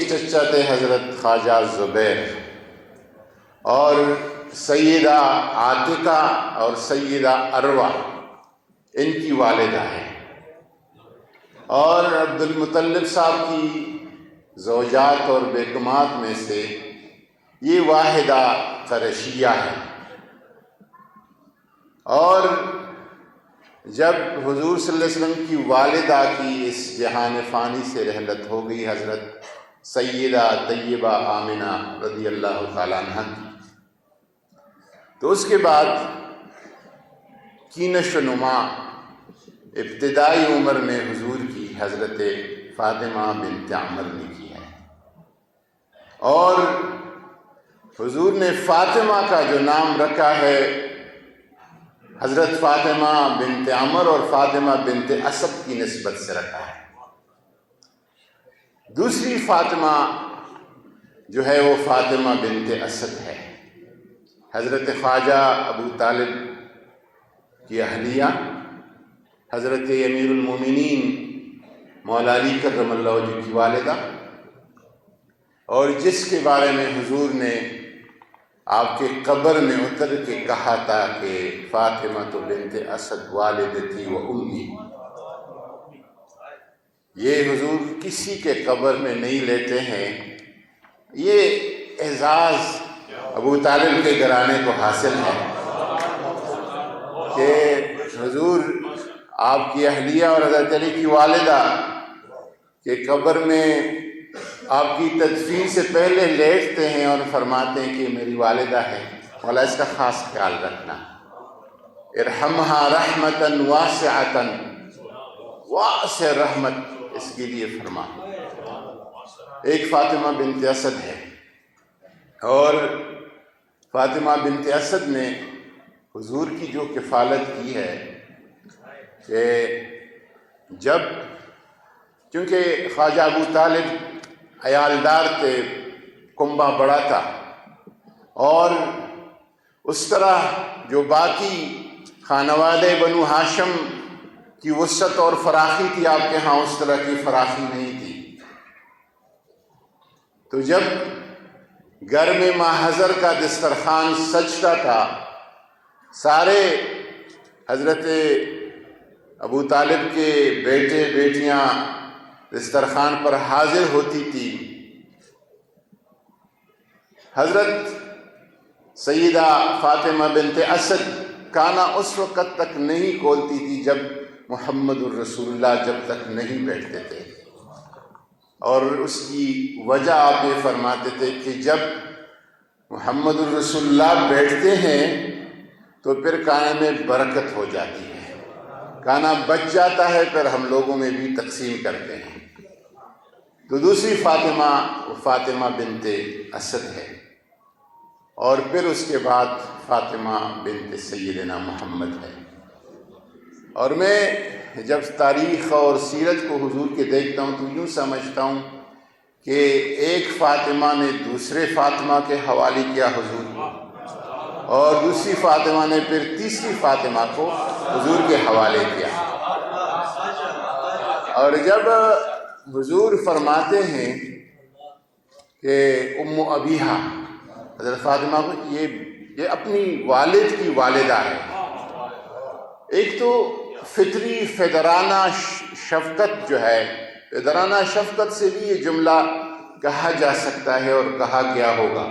چچا تھے حضرت خواجہ زبیر، اور سیدہ عاتقہ اور سیدہ اروہ ان کی والدہ ہیں، اور عبد المطلب صاحب کی زوجات اور بیگمات میں سے یہ واحدہ قریشیہ ہے۔ اور جب حضور صلی اللہ علیہ وسلم کی والدہ کی اس جہان فانی سے رحلت ہو گئی، حضرت سیدہ طیبہ آمنہ رضی اللہ تعالیٰ عنہ کی، تو اس کے بعد کی نشو و نما ابتدائی عمر میں حضور کی حضرت فاطمہ بنت عمر نے کی ہے، اور حضور نے فاطمہ کا جو نام رکھا ہے حضرت فاطمہ بنت عمر اور فاطمہ بنت اسد کی نسبت سے رکھا ہے۔ دوسری فاطمہ جو ہے وہ فاطمہ بنت اسد ہے، حضرت خواجہ ابو طالب کی اہلیہ، حضرت امیر المومنین مولا علی کرم اللہ وجہہ کی والدہ، اور جس کے بارے میں حضور نے آپ کے قبر میں اتر کے کہا تھا کہ فاطمہ تو بنت اسد والدتی و امی۔ یہ حضور کسی کے قبر میں نہیں لیتے ہیں، یہ اعزاز ابو طالب کے گھرانے کو حاصل ہے کہ حضور آپ کی اہلیہ اور حضرت علی کی والدہ کے قبر میں آپ کی تدفین سے پہلے لیٹتے ہیں اور فرماتے ہیں کہ میری والدہ ہے، مولا اس کا خاص خیال رکھنا، ارحمہا رحمتاً واسعتاً، واسع رحمت اس کے لیے فرما۔ ایک فاطمہ بنت اسد ہے، اور فاطمہ بنت اسد نے حضور کی جو کفالت کی ہے کہ جب، چونکہ خواجہ ابو طالب عیالدار تھے، کنبہ بڑا تھا، اور اس طرح جو باقی خانوادے بنو ہاشم کی وسعت اور فراخی تھی، آپ کے ہاں اس طرح کی فراخی نہیں تھی، تو جب گھر میں ماحضر کا دسترخوان سجتا تھا، سارے حضرت ابو طالب کے بیٹے بیٹیاں دسترخوان پر حاضر ہوتی تھی، حضرت سیدہ فاطمہ بنت اسد کانا اس وقت تک نہیں کھولتی تھی جب محمد الرسول اللہ جب تک نہیں بیٹھتے تھے، اور اس کی وجہ آپ یہ فرماتے تھے کہ جب محمد الرسول اللہ بیٹھتے ہیں تو پھر کانے میں برکت ہو جاتی ہے، کانا بچ جاتا ہے، پھر ہم لوگوں میں بھی تقسیم کرتے ہیں۔ تو دوسری فاطمہ وہ فاطمہ بنت اسد ہے، اور پھر اس کے بعد فاطمہ بنت سیدنا محمد ہے۔ اور میں جب تاریخ اور سیرت کو حضور کے دیکھتا ہوں تو یوں سمجھتا ہوں کہ ایک فاطمہ نے دوسرے فاطمہ کے حوالے کیا حضور کو، اور دوسری فاطمہ نے پھر تیسری فاطمہ کو حضور کے حوالے کیا۔ اور جب حضور فرماتے ہیں کہ ام ابیہا، حضرت فاطمہ کو یہ اپنی والد کی والدہ ہے، ایک تو فطری فدرانہ شفقت جو ہے، فدرانہ شفقت سے بھی یہ جملہ کہا جا سکتا ہے اور کہا گیا ہوگا،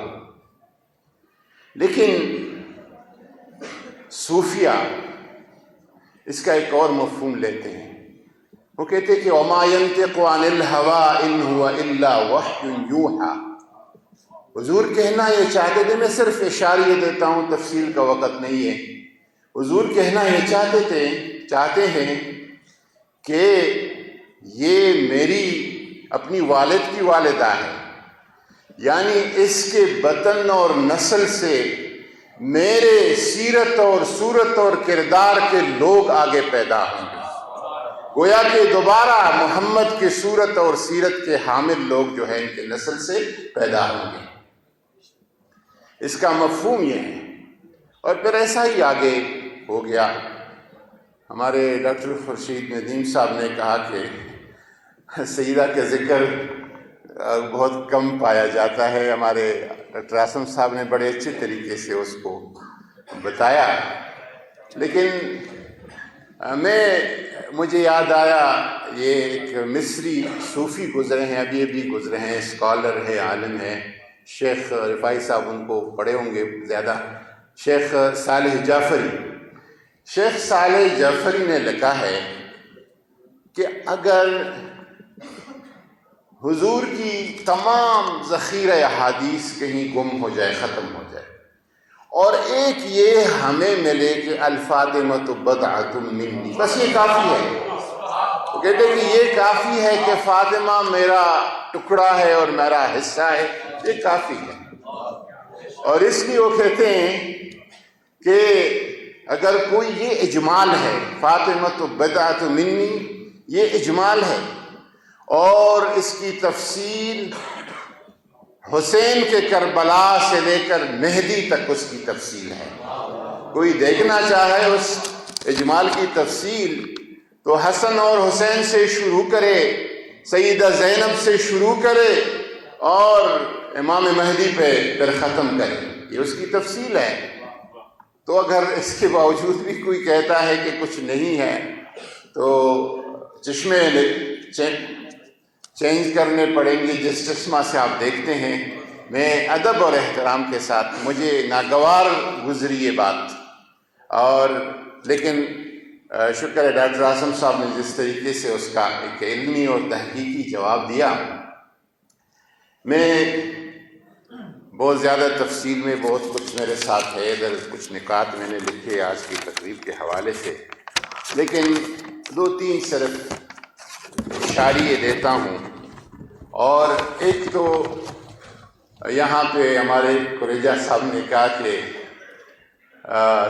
لیکن صوفیہ اس کا ایک اور مفہوم لیتے ہیں، وہ کہتے ہیں کہ وَمَا يَنْتِقُ عَنِ الْهَوَىٰ إِنْ هُوَ إِلَّا وَحْيٌ يُوحَىٰ۔ حضور کہنا یہ چاہتے تھے، میں صرف اشاریہ دیتا ہوں، تفصیل کا وقت نہیں ہے، حضور کہنا یہ چاہتے ہیں کہ یہ میری اپنی والد کی والدہ ہے، یعنی اس کے بطن اور نسل سے میرے سیرت اور صورت اور کردار کے لوگ آگے پیدا ہوں گے، گویا کہ دوبارہ محمد کے صورت اور سیرت کے حامل لوگ جو ہیں ان کے نسل سے پیدا ہوں گے۔ اس کا مفہوم یہ ہے، اور پھر ایسا ہی آگے ہو گیا۔ ہمارے ڈاکٹر خورشید ندیم صاحب نے کہا کہ سیدہ کے ذکر بہت کم پایا جاتا ہے. ہمارے ڈاکٹر اعظم صاحب نے بڑے اچھے طریقے سے اس کو بتایا. لیکن مجھے یاد آیا یہ ایک مصری صوفی گزرے ہیں، ابھی گزرے ہیں، اسکالر ہے، عالم ہے، شیخ رفاعی صاحب ان کو پڑھے ہوں گے زیادہ، شیخ صالح جعفری. شیخ صالح جعفری نے لکھا ہے کہ اگر حضور کی تمام ذخیرہ احادیث کہیں گم ہو جائے، ختم ہو جائے، اور ایک یہ ہمیں ملے کہ الفاطمۃ بضعۃ منی، بس یہ کافی ہے. وہ کہتے ہیں کہ یہ کافی ہے کہ فاطمہ میرا ٹکڑا ہے اور میرا حصہ ہے، یہ کافی ہے. اور اس لیے وہ کہتے ہیں کہ اگر کوئی یہ اجمال ہے، فاطمۃ بضعۃ منی، یہ اجمال ہے، اور اس کی تفصیل حسین کے کربلا سے لے کر مہدی تک اس کی تفصیل ہے. کوئی دیکھنا چاہے اس اجمال کی تفصیل تو حسن اور حسین سے شروع کرے، سیدہ زینب سے شروع کرے اور امام مہدی پہ پھر ختم کرے. یہ اس کی تفصیل ہے. تو اگر اس کے باوجود بھی کوئی کہتا ہے کہ کچھ نہیں ہے تو چشمے چینج کرنے پڑیں گے جس چشمہ سے آپ دیکھتے ہیں. میں ادب اور احترام کے ساتھ، مجھے ناگوار گزری یہ بات، اور لیکن شکر ہے ڈاکٹر اعظم صاحب نے جس طریقے سے اس کا ایک علمی اور تحقیقی جواب دیا. میں بہت زیادہ تفصیل میں بہت کچھ میرے ساتھ ہے، ادھر کچھ نکات میں نے لکھے آج کی تقریب کے حوالے سے، لیکن 2-3 صرف اشاریے دیتا ہوں. اور ایک تو یہاں پہ ہمارے قریجہ صاحب نے کہا کہ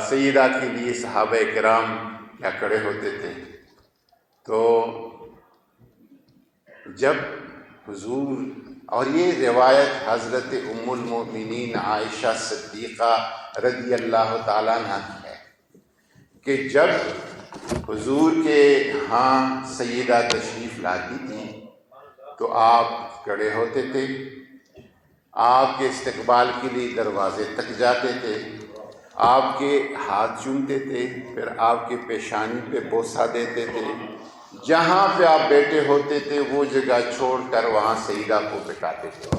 سیدہ کے لیے صحابہ کرام کیا کھڑے ہوتے تھے. تو جب حضور، اور یہ روایت حضرت ام المؤمنین عائشہ صدیقہ رضی اللہ تعالیٰ عنہ کی ہے کہ جب حضور کے ہاں سیدہ تشریف لاتی تھی تو آپ کھڑے ہوتے تھے، آپ کے استقبال کے لیے دروازے تک جاتے تھے، آپ کے ہاتھ چومتے تھے، پھر آپ کے پیشانی پہ بوسہ دیتے تھے، جہاں پہ آپ بیٹھے ہوتے تھے وہ جگہ چھوڑ کر وہاں سیدہ کو بٹھاتے تھے.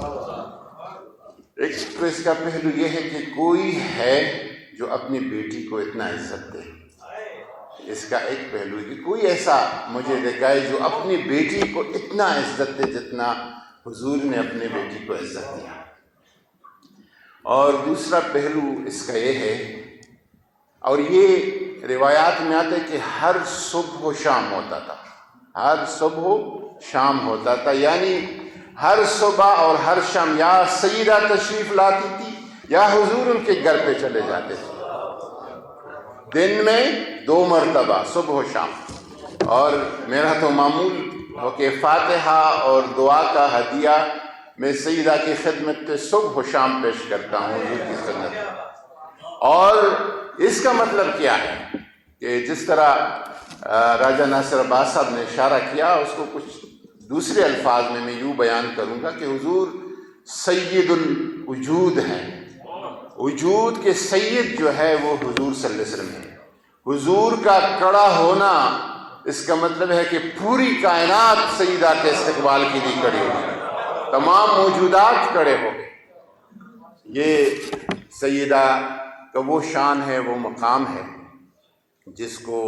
ایک تو اس کا پہلو یہ ہے کہ کوئی ہے جو اپنی بیٹی کو اتنا عزت دے. اس کا ایک پہلو کہ کوئی ایسا مجھے دکھائے جو اپنی بیٹی کو اتنا عزت دے جتنا حضور نے اپنے بیٹی کو عزت دیا. اور دوسرا پہلو اس کا یہ ہے، اور یہ روایات میں آتا ہے کہ ہر صبح و شام ہوتا تھا، ہر صبح و شام ہوتا تھا، یعنی ہر صبح اور ہر شام یا سیدہ تشریف لاتی تھی یا حضور ان کے گھر پہ چلے جاتے تھے. دن میں 2 مرتبہ صبح و شام. اور میرا تو معمول ہو کہ فاتحہ اور دعا کا ہدیہ میں سیدہ کی خدمت پہ صبح و شام پیش کرتا ہوں حضور کی سنت. اور اس کا مطلب کیا ہے کہ جس طرح راجہ ناصر عباس صاحب نے اشارہ کیا، اس کو کچھ دوسرے الفاظ میں یوں بیان کروں گا کہ حضور سید الوجود ہیں. وجود کے سید جو ہے وہ حضور صلی اللہ علیہ وسلم ہے. حضور کا کڑا ہونا اس کا مطلب ہے کہ پوری کائنات سیدہ کے استقبال کے لیے کھڑی ہوئی، تمام موجودات کھڑے ہو گئے. یہ سیدہ کا وہ شان ہے، وہ مقام ہے جس کو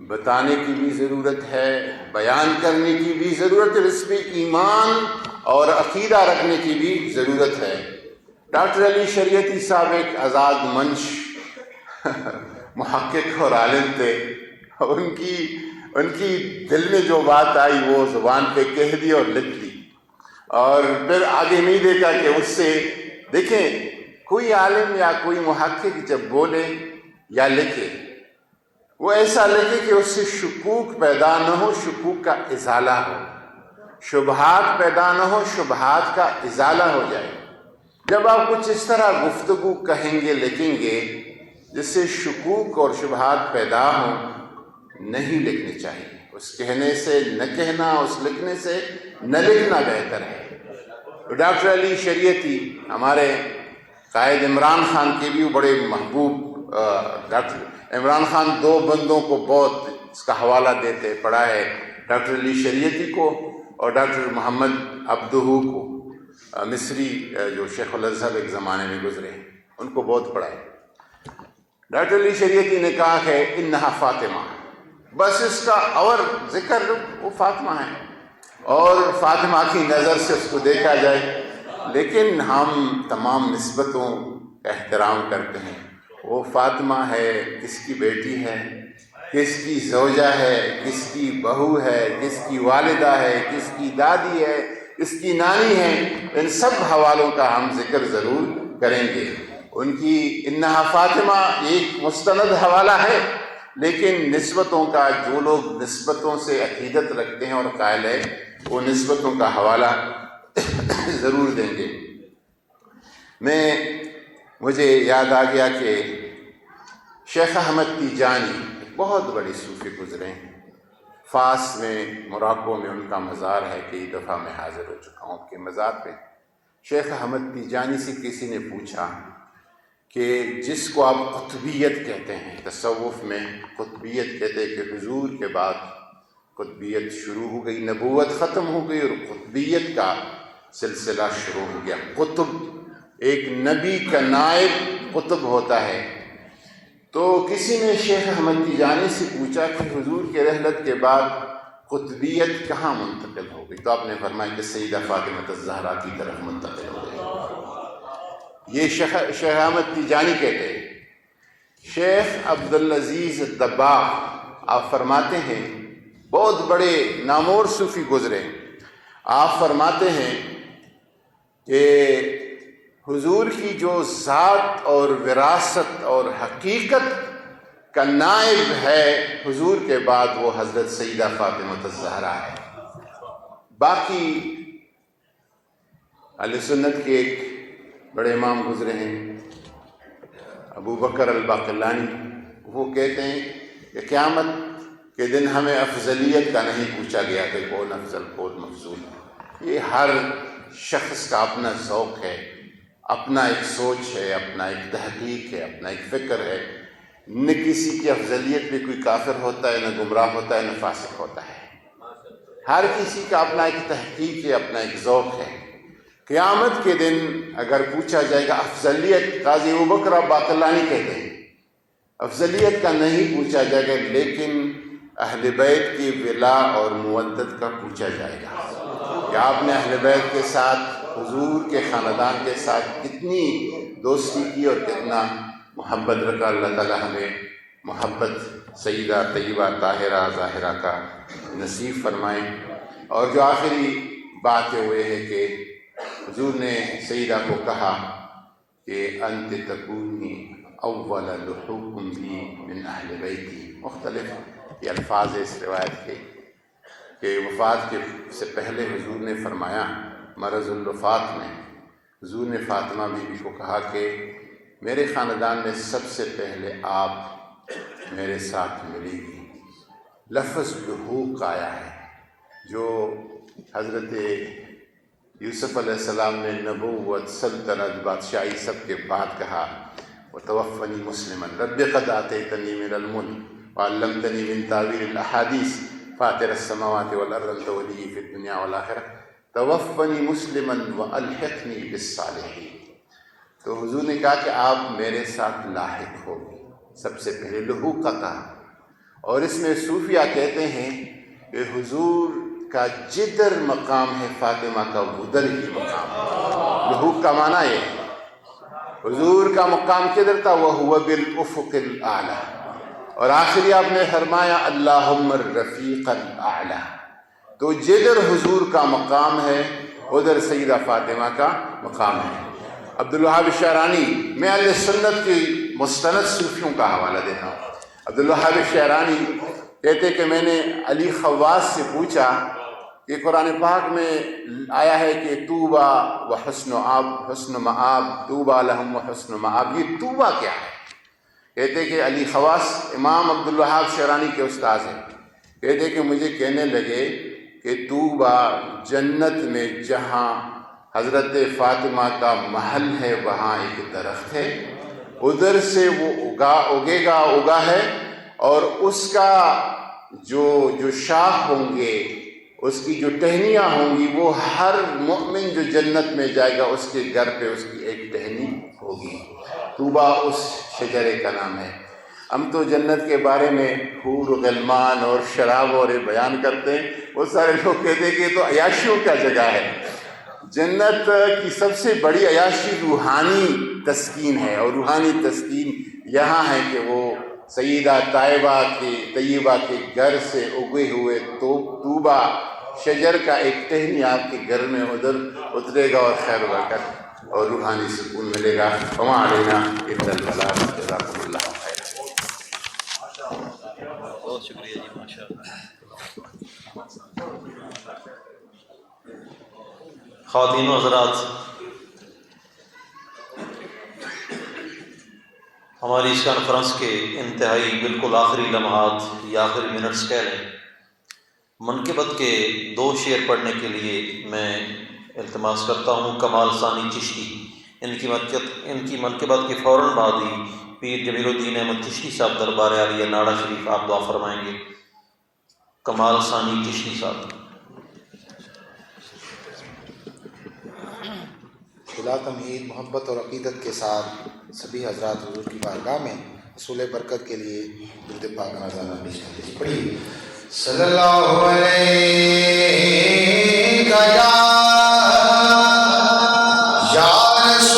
بتانے کی بھی ضرورت ہے، بیان کرنے کی بھی ضرورت ہے، اس پہ ایمان اور عقیدہ رکھنے کی بھی ضرورت ہے. ڈاکٹر علی شریعتی صاحب ایک آزاد منش محقق اور عالم تھے. ان کی دل میں جو بات آئی وہ زبان پہ کہہ دی اور لکھ دی، اور پھر آگے نہیں دیکھا کہ اس سے دیکھیں کوئی عالم یا کوئی محقق جب بولے یا لکھے وہ ایسا لکھے کہ اس سے شکوک پیدا نہ ہو، شکوک کا ازالہ ہو، شبہات پیدا نہ ہو، شبہات کا ازالہ ہو جائے. جب آپ کچھ اس طرح گفتگو کہیں گے، لکھیں گے جس سے شکوک اور شبہات پیدا ہوں، نہیں لکھنے چاہیے. اس کہنے سے نہ کہنا، اس لکھنے سے نہ لکھنا بہتر ہے. ڈاکٹر علی شریعتی ہمارے قائد عمران خان کے بھی بڑے محبوب، ڈاکٹر عمران خان دو بندوں کو بہت اس کا حوالہ دیتے پڑھا ہے، ڈاکٹر علی شریعتی کو اور ڈاکٹر محمد عبدہ کو، مصری جو شیخ الازہر ایک زمانے میں گزرے، ان کو بہت پڑھا ہے۔ ڈاکٹر علی شریعتی نے کہا کہ انہا فاطمہ، بس اس کا اور ذکر وہ فاطمہ ہے اور فاطمہ کی نظر سے اس کو دیکھا جائے، لیکن ہم تمام نسبتوں کا احترام کرتے ہیں۔ وہ فاطمہ ہے، کس کی بیٹی ہے، کس کی زوجہ ہے، کس کی بہو ہے، کس کی والدہ ہے، کس کی دادی ہے، کس کی نانی ہے، ان سب حوالوں کا ہم ذکر ضرور کریں گے۔ ان کی انہا فاطمہ ایک مستند حوالہ ہے، لیکن نسبتوں کا، جو لوگ نسبتوں سے عقیدت رکھتے ہیں اور قائل ہے، وہ نسبتوں کا حوالہ ضرور دیں گے۔ مجھے یاد آ گیا کہ شیخ احمد تیجانی بہت بڑے صوفی گزرے ہیں، فاس میں، موراکو میں ان کا مزار ہے، کئی دفعہ میں حاضر ہو چکا ہوں ان کے مزار پہ۔ شیخ احمد تیجانی سے کسی نے پوچھا کہ جس کو آپ قطبیت کہتے ہیں، تصوف میں قطبیت کہتے ہیں کہ حضور کے بعد قطبیت شروع ہو گئی، نبوت ختم ہو گئی اور قطبیت کا سلسلہ شروع ہو گیا۔ قطب ایک نبی کا نائب قطب ہوتا ہے۔ تو کسی نے شیخ احمد تیجانی سے پوچھا کہ حضور کے رحلت کے بعد قطبیت کہاں منتقل ہو گئی؟ تو آپ نے فرمایا کہ سیدہ فاطمہ الزہرا کی طرف منتقل ہو گئی۔ یہ شیخ احمد تیجانی کہتے ہیں۔ شیخ عبدالعزیز الدباغ آپ فرماتے ہیں، بہت بڑے نامور صوفی گزرے، آپ فرماتے ہیں کہ حضور کی جو ذات اور وراثت اور حقیقت کا نائب ہے حضور کے بعد، وہ حضرت سیدہ فاطمہ الزہرا ہے۔ باقی اہل سنت کے ایک بڑے امام گزرے ہیں، ابو بکر الباقلانی، وہ کہتے ہیں کہ قیامت کے دن ہمیں افضلیت کا نہیں پوچھا گیا کہ کون افضل کون مفضول۔ یہ ہر شخص کا اپنا ذوق ہے، اپنا ایک سوچ ہے، اپنا ایک تحقیق ہے، اپنا ایک فکر ہے۔ نہ کسی کی افضلیت میں کوئی کافر ہوتا ہے، نہ گمراہ ہوتا ہے، نہ فاسق ہوتا ہے۔ ہر کسی کا اپنا ایک تحقیق ہے، اپنا ایک ذوق ہے۔ قیامت کے دن اگر پوچھا جائے گا افضلیت، قاضی ابوبکر باقلانی کہتے ہیں افضلیت کا نہیں پوچھا جائے گا، لیکن اہل بیت کی ولا اور مودت کا پوچھا جائے گا کہ آپ نے اہل بیت کے ساتھ، حضور کے خاندان کے ساتھ کتنی دوستی کی اور کتنا محبت رکھا۔ اللہ تعالیٰ ہمیں محبت سیدہ طیبہ طاہرہ ظاہرہ کا نصیب فرمائیں۔ اور جو آخری بات ہوئے ہے کہ حضور نے سیدہ کو کہا کہ انت تکونی اول لحوکم بی من اہل بیتی۔ مختلف یہ الفاظ اس روایت کے کہ وفات کے سے پہلے حضور نے فرمایا، مرض الوفات میں حضور نے فاطمہ بی بی کو کہا کہ میرے خاندان میں سب سے پہلے آپ میرے ساتھ ملے گی۔ لفظ لحوق آیا ہے جو حضرت یوسف علیہ السلام نے نبوت، سلطنت، بادشاہی سب کے بعد کہا، وتوفنی مسلما رب قد آتیتنی من الملک وعلمتنی من تعبیر الاحادیث فاطر السماوات والارض انت ولی فی الدنیا والآخرہ توفنی مسلما والحقنی بالصالحین۔ تو حضور نے کہا کہ آپ میرے ساتھ لاحق ہوگی، سب سے پہلے لحوق کا کہا۔ اور اس میں صوفیہ کہتے ہیں کہ حضور کا جدھر مقام ہے فاطمہ کا ادھر ہی مقام ہے۔ لحوق کا معنی یہ ہے حضور کا مقام کدھر تھا، وَهُوَ بِالْأُفُقِ الْأَعْلَى، اور آخری آپ نے فرمایا اللہم الرفیق الاعلی۔ تو جدھر حضور کا مقام ہے ادھر سیدہ فاطمہ کا مقام ہے۔ عبدالوہاب الشعرانی، میں اہل سنت کی مستند صوفیوں کا حوالہ دیتا ہوں۔ عبدالوہاب الشعرانی کہتے کہ میں نے علی خواص سے پوچھا کہ قرآن پاک میں آیا ہے کہ طوبیٰ و حسن مآب، طوبیٰ لہم و حسن مآب، یہ طوبیٰ کیا ہے؟ کہتے کہ علی خواص امام عبدالوہاب شعرانی کے استاذ ہیں، کہتے کہ مجھے کہنے لگے کہ طوبیٰ جنت میں جہاں حضرت فاطمہ کا محل ہے، وہاں ایک درخت ہے، ادھر سے وہ اگا ہے، اور اس کا جو شاخ ہوں گے، اس کی جو ٹہنیاں ہوں گی، وہ ہر مومن جو جنت میں جائے گا اس کے گھر پہ اس کی ایک ٹہنی ہوگی۔ طوبیٰ اس شجرے کا نام ہے۔ ہم تو جنت کے بارے میں حور و غلمان اور شراب اور بیان کرتے ہیں، بہت سارے لوگ کہتے ہیں کہ یہ تو عیاشیوں کا جگہ ہے۔ جنت کی سب سے بڑی عیاشی روحانی تسکین ہے، اور روحانی تسکین یہاں ہے کہ وہ سیدہ طیبہ کے گھر سے اگے ہوئے طوبیٰ شجر کا ایک ٹہنی آپ کے گھر میں ادھر اترے گا، اور خیر و برکت اور روحانی سکون ملے گا۔ وما علینا الا البلاغ۔ جزاکم اللہ خیر۔ بہت شکریہ جی، ماشاء اللہ۔ خواتین و حضرات، ہماری اس کانفرنس کے انتہائی بالکل آخری لمحات یا آخری منٹس کہہ لیں، منقبت کے 2 شعر پڑھنے کے لیے میں التماس کرتا ہوں کمال ثانی چشتی۔ ان کی منقبت کے فوراً بعد ہی پیر جمیل الدین احمد چشتی صاحب دربار عالیہ ناڑا شریف آپ دعا فرمائیں گے۔ کمال ثانی چشتی صاحب۔ بلا تمہید محبت اور عقیدت کے ساتھ سبھی حضرات حضور کی بارگاہ میں حصول برکت کے لیے درود پاک نازلہ پیش کرتے ہیں۔ پڑھیے۔ صلی اللہ علیہ